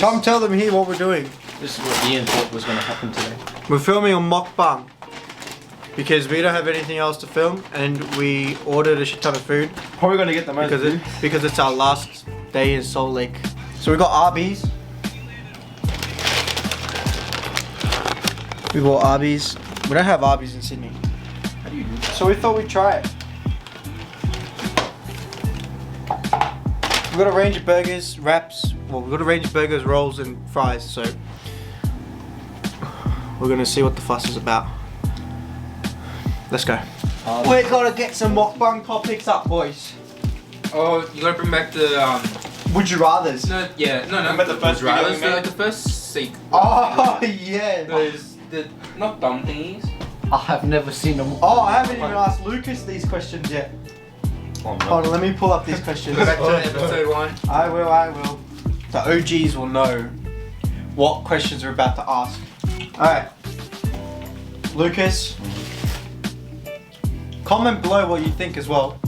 Tom, tell them here what we're doing. This is what Ian thought was going to happen today. We're filming a mukbang because we don't have anything else to film, and we ordered a shit ton of food Probably gonna get the most. because it's our last day in Salt Lake. So we got Arbys. We bought Arbys. We don't have Arbys in Sydney. How do you do that? So we thought we'd try it. We've got a range of burgers, wraps. Well, we've got a range of burgers, rolls, and fries. So we're gonna see what the fuss is about. Let's go. We're gonna get some mukbang topics up, boys. Oh, you gotta bring back the Would you rather's? no, yeah, no. Remember the first video we made? like the first sequence. Oh yeah. Those the not dumb thingies. I have never seen them. Oh, I haven't even asked Lucas these questions yet. Oh, no. Hold on, let me pull up these questions. Go back to episode 1. I will. The OGs will know what questions we're about to ask. Alright. Lucas, comment below what you think as well.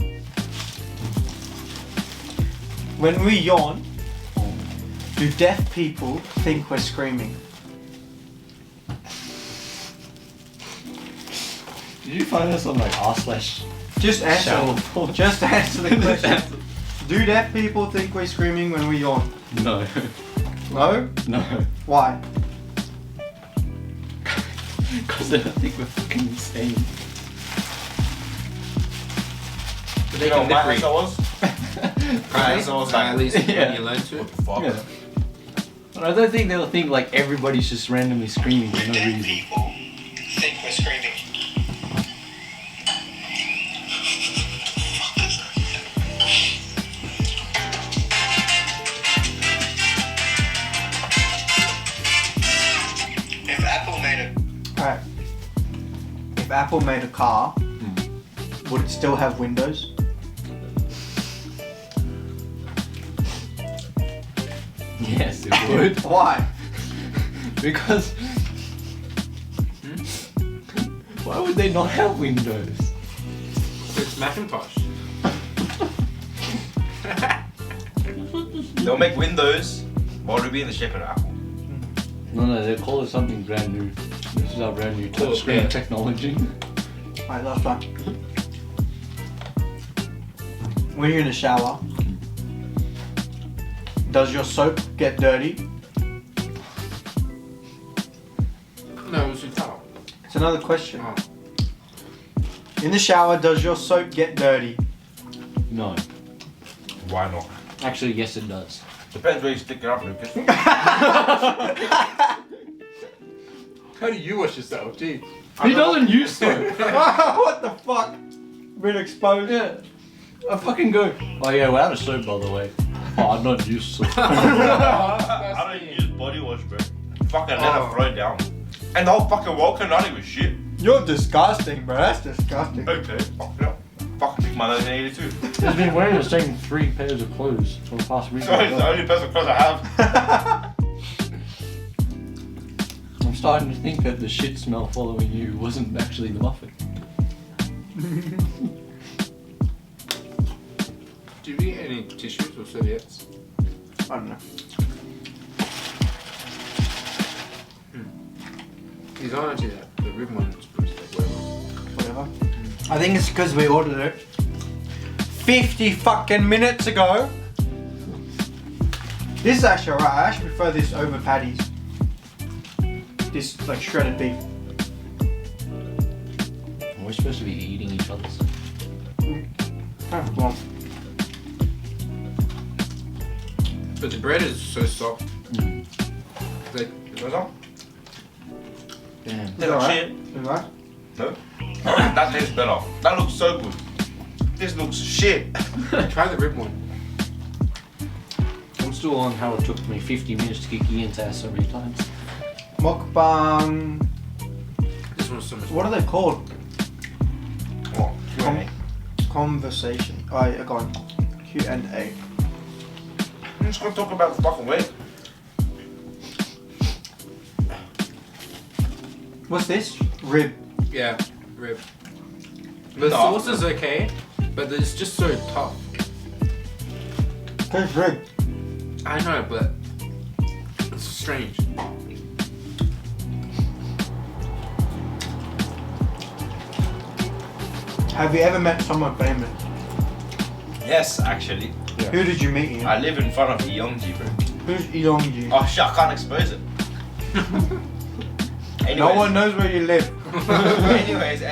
When we yawn, do deaf people think we're screaming? Did you find this on like r/? Just answer. Shallow. Just answer the question. Do deaf people think we're screaming when we yawn? No. No? No. Why? Because they don't think we're fucking insane. But You they know can what my lip answer read. was? My answer was At least Yeah. when you learn to. what the fuck? Yeah. But I don't think they'll think like everybody's just randomly screaming for no reason. People think we're screaming. If Apple made a Alright. If Apple made a car, would it still have windows? Yes, it would. Why? Because why would they not have windows? It's Macintosh. They'll make windows while it'll be in the shape of an apple. No, they call it something brand new. This is our brand new touchscreen yeah. technology. Alright, last one. When you're in the shower, does your soap get dirty? No, it was a towel. It's another question. Oh. In the shower, does your soap get dirty? No. Why not? Actually, yes it does. Depends where you stick it up, Lucas. How do you wash yourself? Gee. He doesn't use soap. What the fuck? Been exposed. Yeah. I fucking go. Oh yeah, we're out of soap by the way. Oh, I don't use soap. I don't use body wash, bro. Fucking let it throw down. And the whole fucking world cannot even shit. You're disgusting, bro. That's disgusting. Okay, fuck it up. Fucking pick my nose in 82. He's been wearing the same 3 pairs of clothes for the past week. So it's the only person clothes I have. I'm starting to think that the shit smell following you wasn't actually the muffin. Do you eat any tissues or serviettes? I don't know. He's not actually that. The rib one is pretty thick, whatever. Whatever. I think it's because we ordered it 50 fucking minutes ago. This is actually alright. I actually prefer this over patties. This like shredded beef. We're supposed to be eating each other's. Oh, well. But the bread is so soft. Like, Goes on? Damn. They look Alright. shit. Alright. No? That tastes better. That looks so good. This looks shit. try the rib one. I'm still on how it took me 50 minutes to kick Ian's ass so many times. Mukbang. This one's so much What are they called? What? Q&A. Conversation. Oh, yeah, go on. Q&A. I'm just gonna talk about the fucking weight. What's this? Rib. Yeah, rib. The No. sauce is okay, but it's just so tough. Tastes rib. I know, but It's strange. Have you ever met someone famous? Yes, actually. Who did you meet here? I live in front of Yeongji, bro. Who's Yeongji? Oh shit, I can't expose it. No one knows where you live. anyways.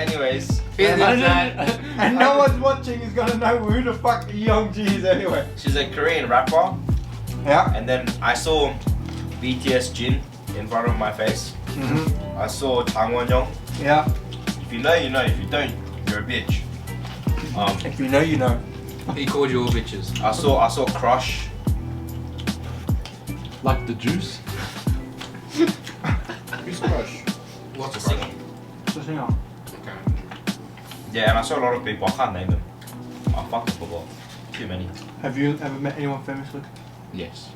And no one's watching is gonna know who the fuck Yeongji is anyway. She's a Korean rapper. Yeah. And then I saw BTS Jin in front of my face. I saw Chang Won-young. Yeah. If you know, you know. If you don't, you're a bitch. If you know, you know. He called you all bitches. I saw Crush. Like the juice? Who's Crush? What's The a Crush? singer. What's the singer? Okay. Yeah, and I saw a lot of people. I can't name them. I fucking forgot. Too many. Have you ever met anyone famously? Yes.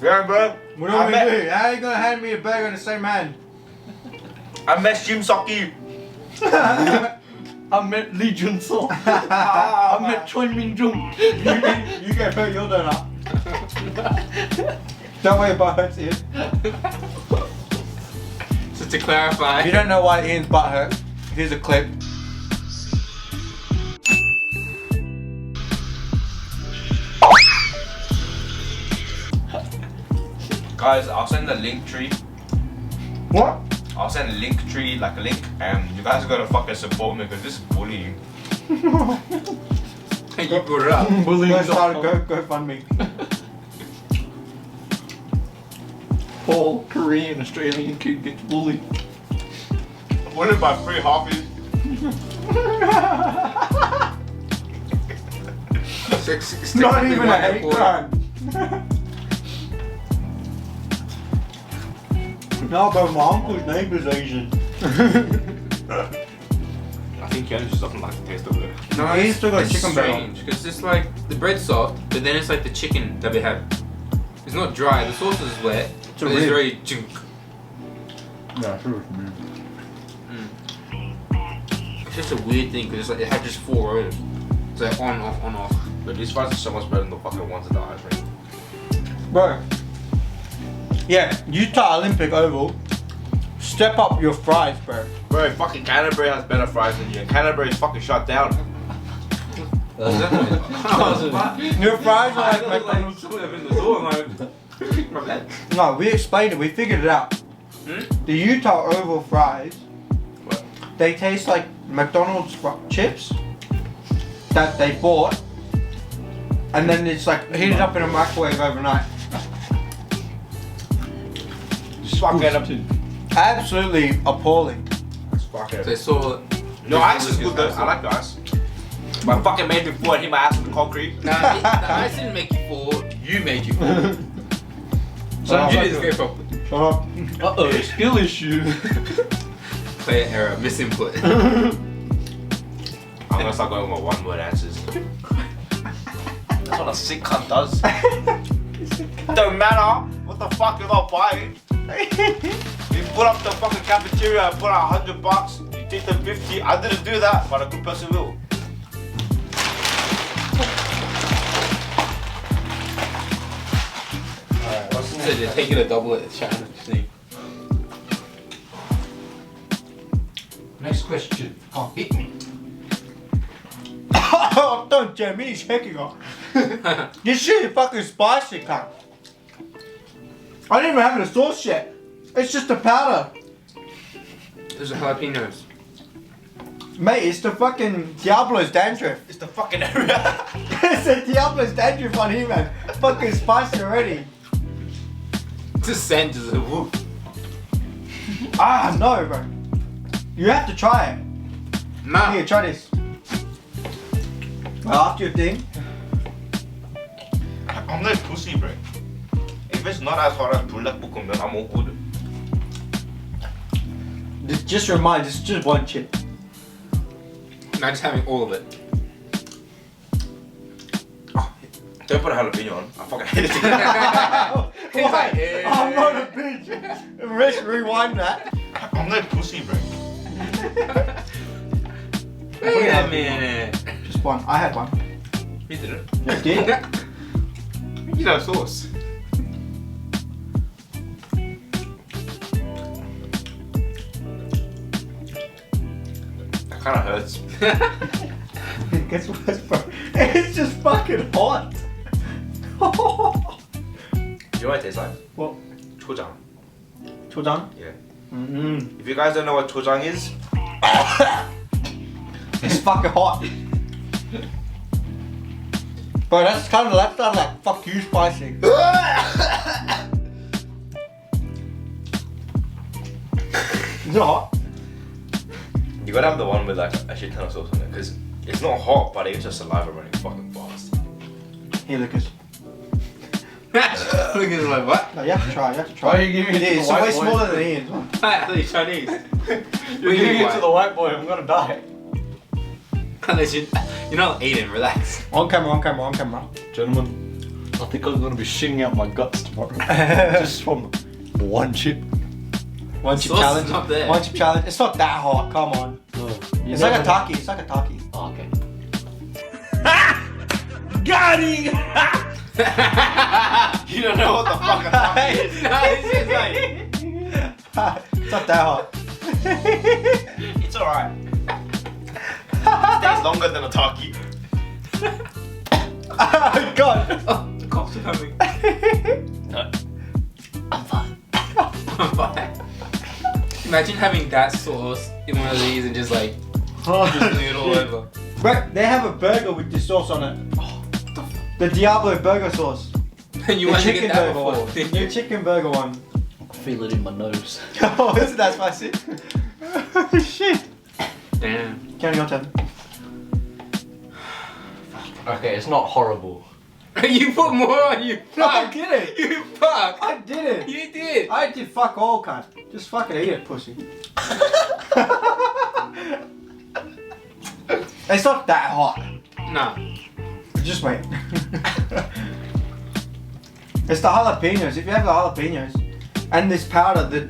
Yeah, bro. What do I we met- do? How are you gonna hand me a burger in the same hand? I met Jim Sokki. I met Lee Jun Soo. I met Choi Min Jung. You go put your donut. Don't worry about hurts Ian. So to clarify, If you don't know why Ian's butt hurt, here's a clip. Guys, I'll send the link tree. What? I'll send a link tree, like a link, and you guys gotta fucking support me because this is bullying. and you brought it up. Go start go fund me. Poor Korean Australian kid gets bullied. Bullied by 3 halfies. It's Not technically even a one hate report. crime. No, but my uncle's neighbour's Asian. I think Keanu just doesn't like the taste of it. No, He's still got it's chicken bread on. strange because it's like the bread's soft, but then it's like the chicken that we have. It's not dry. The sauce is wet, but it's rib. very junk. Yeah, sure. It's just a weird thing because like, it had just 4 rows. It's like on off on off. But these fries are so much better than the fucking ones at the ice rink. Bro. Yeah, Utah Olympic Oval. Step up your fries, bro. Bro, fucking Canterbury has better fries than you, and Canterbury's fucking shut down. Your fries are like McDonald's. No, we explained it. We figured it out. The Utah Oval fries, What? they taste like McDonald's chips that they bought, and then it's like heated up in a microwave overnight. Just fucking Absolutely appalling. It's fucking. They saw. No, ice is good though. I like the ice. But I fucking made me fall and hit my ass on the concrete. Nah, the ice didn't make you fall. You made you fall. So you did this very properly. Shut up. Uh-oh, skill issue. Player error, misinput. I'm gonna start going with my 1-word answers. That's what a sick cunt does. Don't matter what the fuck you're not buying. You put up the fucking cafeteria and put out $100. You take the 50. I didn't do that, but a good person will. Alright, what's the So they're taking a double at the challenge thing. Next question. Oh, hit me. Oh, don't jam me, he's hacking off. This shit is fucking spicy, cunt. I didn't even have the sauce yet. It's just the powder. There's a jalapenos. Mate, it's the fucking Diablo's dandruff. It's the fucking area. It's the Diablo's dandruff on here, man. Fucking spicy already. The scent is a whoop. Ah, no, bro. You have to try it. Nah. Here, try this. After your thing. I'm not pussy, bro. If it's not as hot as bulak bukum, then I'm all good. Just remind, it's just one chip. Not just having all of it. Don't put a jalapeno on. I fucking hate it. He's like, eh. I'm not a bitch. Let's rewind that. I'm not pussy, bro. Wait a minute. Just one. I had one. You did it. You did? You know sauce. kind of hurts. It gets worse, bro. It's just fucking hot. You know what it tastes like? What? Chojang. Chojang? Yeah. Mm-hmm. If you guys don't know what chojang is, It's fucking hot. Bro, that's kind of left out like fuck you spicy. Is it hot? you gotta have the one with like a shit ton of sauce on it, because it's not hot, but it's just saliva running fucking fast. Here, Lucas. Look at this, like, what? No, you have to try. You have to Why try. are you giving it to It's the way white boy? smaller than Ian's one. I thought you're Chinese. You're giving it to the white boy. I'm gonna die. You're not eating, relax. On camera, on camera, on camera. Gentlemen, I think I'm gonna be shitting out my guts tomorrow. Just from one chip. One chip Sauce is challenge. not there. One chip challenge. It's not that hot. Come on. Oh, It's like a taki. It's like a taki. Oh, okay. Got him! You don't know what the fuck a taki is. No, it's just like... It's not that hot. It's alright. It stays longer than a taki. Oh god. Oh, the cops are coming. I'm fine. I'm fine. Imagine having that sauce in one of these and just like drizzling it all over. Bro, they have a burger with this sauce on it. The Diablo burger sauce. And you The want to chicken get that burger before, one. didn't The you? chicken burger one. I can feel it in my nose. Oh, isn't that spicy? Oh shit. Damn. Keanu, your turn. Okay, it's not horrible. You put more on, you No, I fuck. didn't. You fuck. I didn't. You did. I did fuck all, cunt. Just fucking eat it, pussy. It's not that hot. Nah. Just wait. It's the jalapenos. If you have the jalapenos and this powder, the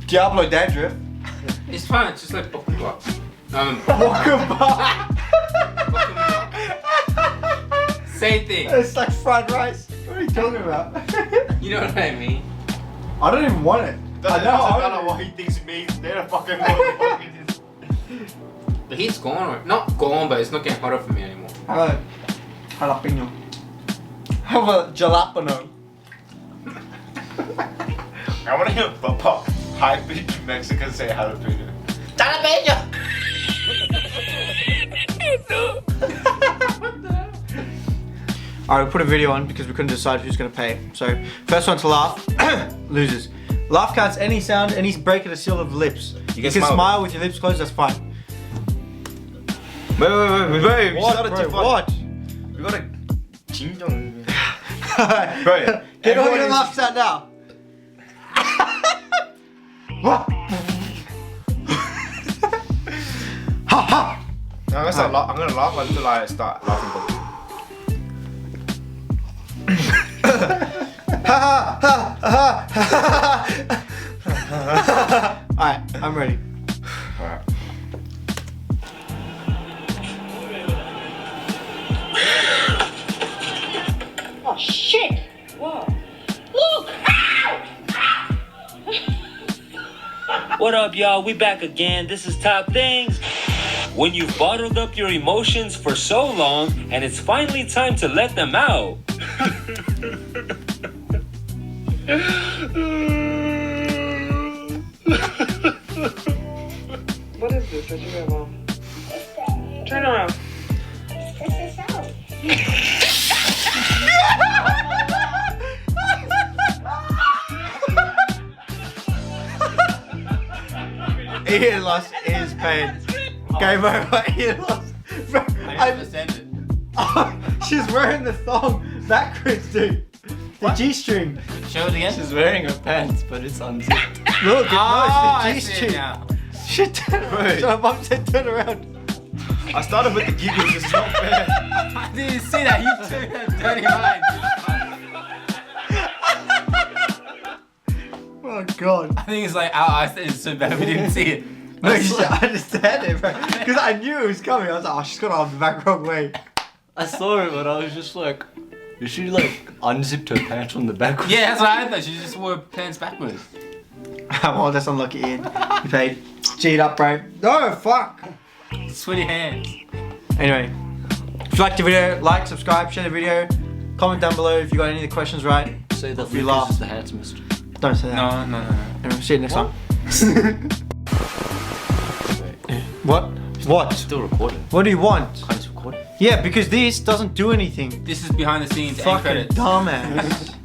Diablo dandruff. It's fine, it's just like bokkeumbap. Bokkeumbap. Same thing. It's like fried rice. What are you talking about? You know what I mean? I don't even want it. I know. I I don't know what he thinks it means. They don't fucking know what the fuck it is. The heat's gone. Not gone, but it's not getting hotter for me anymore. How about jalapeno? How about jalapeno? I want to hear Papa high-pitched Mexican say jalapeno. Jalapeno! Alright, we'll put a video on because we couldn't decide who's going to pay. So, first one to laugh loses. Laugh counts any sound, any break of the seal of the lips. You can smile with your lips closed, that's fine. Wait, we What, started bro, too far. what? We got a 진정. Bro, get all everyone your is- laughs out now. What? Ha ha! I'm gonna laugh until I start laughing. Alright, I'm ready. Alright. Oh shit! Whoa! Look! What up, y'all? We back again. This is Top Things. When you've bottled up your emotions for so long, and it's finally time to let them out. What is this that you have on? Turn around. Ian lost his pain. Game over, Ian lost. Bro, she's wearing the thong backwards, dude. The G-string. Show it again. She's wearing her pants, but it's unzipped. Look, Oh, no, I it's see the it G-string. now. Shit, turn around. So Mum said turn around. I started with the giggles. It's not fair. I didn't see that. You took that dirty mind. Oh god. I think it's like our eyes is so bad we didn't see it. No, you should understand it, bro. Because I knew it was coming. I was like, oh, she's got it on the back wrong way. I saw it, but I was just like, is she like unzipped her pants from the back? Yeah, that's what I thought. She just wore her pants backwards. Well, that's unlucky, Ian. You paid. G'd up, bro. No, fuck. Sweaty hands. Anyway, if you liked the video, like, subscribe, share the video, comment down below if you got any of the questions right. Say that If you Lucas laugh. is the handsomest. Don't say that. No. Anyway, see you next time. What? What? Still recording. What do you want? It's recording. Yeah, because this doesn't do anything. This is behind the scenes end Fucking credits. dumbass.